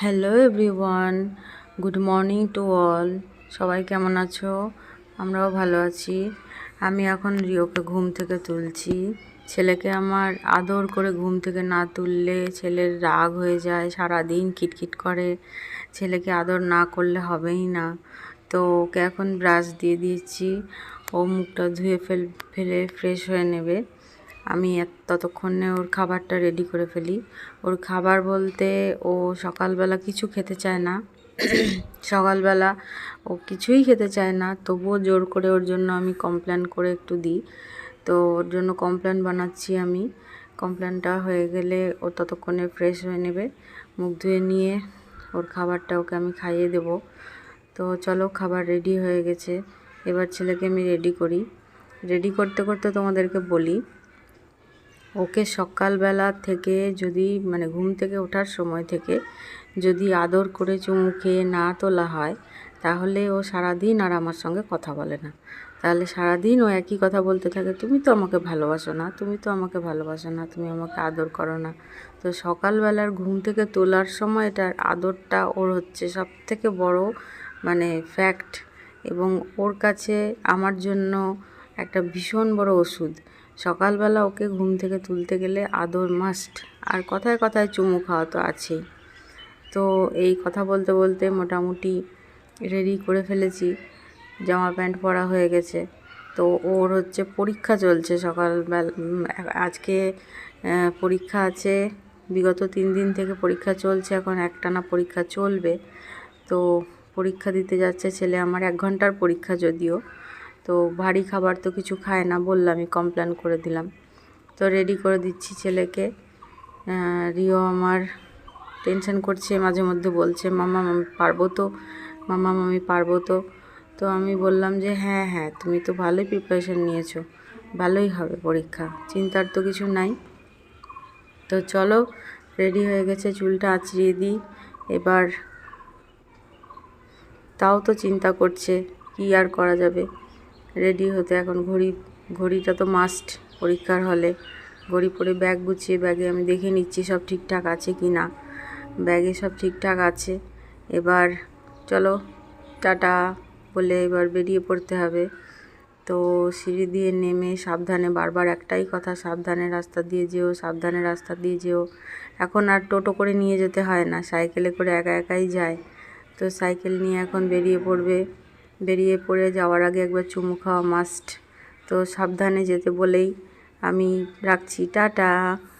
Hello everyone, good morning to all. সবাই কেমন আছো? আমরাও ভালো আছি। আমি এখন রিওকে ঘুম থেকে তুলছি। ছেলেকে আমার আদর করে ঘুম থেকে না তুললে ছেলের রাগ হয়ে যায়, সারাদিন কিটকিট করে। ছেলেকে আদর না করলে হবেই না। তো ওকে এখন ব্রাশ দিয়ে দিয়েছি, ও মুখটা ধুয়ে ফেলে ফ্রেশ হয়ে নেবে। আমি ততক্ষণে ওর খাবারটা রেডি করে ফেলি। ওর খাবার বলতে ও সকালবেলা কিছু খেতে চায় না। সকালবেলা ও কিছুই খেতে চায় না, তবুও জোর করে ওর জন্য আমি কমপ্লেন করে একটু দিই। তো ওর জন্য কমপ্লেন বানাচ্ছি আমি। কমপ্লেনটা হয়ে গেলে ও ততক্ষণে ফ্রেশ হয়ে নেবে। মুখ ধুয়ে নিয়ে ওর খাবারটা ওকে আমি খাইয়ে দেব। তো চলো, খাবার রেডি হয়ে গেছে, এবার ছেলেকে আমি রেডি করি। রেডি করতে করতে তোমাদেরকে বলি, ওকে সকালবেলা থেকে যদি ঘুম থেকে ওঠার সময় থেকে যদি আদর করে চুমু খেয়ে না তোলা হয়, তাহলে ও সারাদিন আর আমার সঙ্গে কথা বলে না। তাহলে সারাদিন ও একই কথা বলতে থাকে, তুমি তো আমাকে ভালোবাসো না, তুমি তো আমাকে ভালোবাসো না, তুমি আমাকে আদর করো না। তো সকালবেলার ঘুম থেকে তোলার সময়টার আদরটা ওর হচ্ছে সব থেকে বড় ফ্যাক্ট, এবং ওর কাছে আমার জন্য একটা ভীষণ বড় ওষুধ। সকালবেলা ওকে ঘুম থেকে তুলতে গেলে আদর মাস্ট, আর কথায় কথায় চুমু খাওয়া তো আছেই। তো এই কথা বলতে বলতে মোটামুটি রেডি করে ফেলেছি, জামা প্যান্ট পরা হয়ে গেছে। তো ওর হচ্ছে পরীক্ষা চলছে সকালবেলা, আজকে পরীক্ষা আছে। বিগত 3 দিন থেকে পরীক্ষা চলছে, এখন একটানা পরীক্ষা চলবে। তো পরীক্ষা দিতে যাচ্ছে ছেলে আমার, 1 ঘন্টার পরীক্ষা যদিও। তো ভারী খাবার তো কিছু খায় না, বললামই, কমপ্লেন করে দিলাম। তো রেডি করে দিচ্ছি ছেলেকে। রিও আমার টেনশন করছে, মাঝে মধ্যে বলছে, মামা আমি পারবো তো, মামা আমি পারবো তো। তো আমি বললাম যে হ্যাঁ হ্যাঁ, তুমি তো ভালোই প্রিপারেশন নিয়েছো, ভালোই হবে পরীক্ষা, চিন্তার তো কিছু নাই। তো চলো, রেডি হয়ে গেছে, চুলটা আঁচড়িয়ে দিই এবার। তাও তো চিন্তা করছে, কি আর করা যাবে। রেডি হতে এখন ঘড়িটা তো মাস্ট পরীক্ষার হলে। ঘড়ি পরে ব্যাগ গুছিয়ে ব্যাগে আমি দেখে নিচ্ছি সব ঠিকঠাক আছে কি না। ব্যাগে সব ঠিকঠাক আছে। এবার চলো, টাটা বলে এবার বেরিয়ে পড়তে হবে। তো সিঁড়ি দিয়ে নেমে সাবধানে, বারবার একটাই কথা, সাবধানে রাস্তা দিয়ে যেও, সাবধানে রাস্তা দিয়ে যেও। এখন আর টোটো করে নিয়ে যেতে হয় না, সাইকেলে করে একা একাই যায়। তো সাইকেল নিয়ে এখন বেরিয়ে পড়বে। বেরিয়ে পড়ে যাওয়ার আগে একবার চুমু খাওয়া মাস্ট। তো সাবধানে যেতে বলেই আমি রাখছি, টাটা।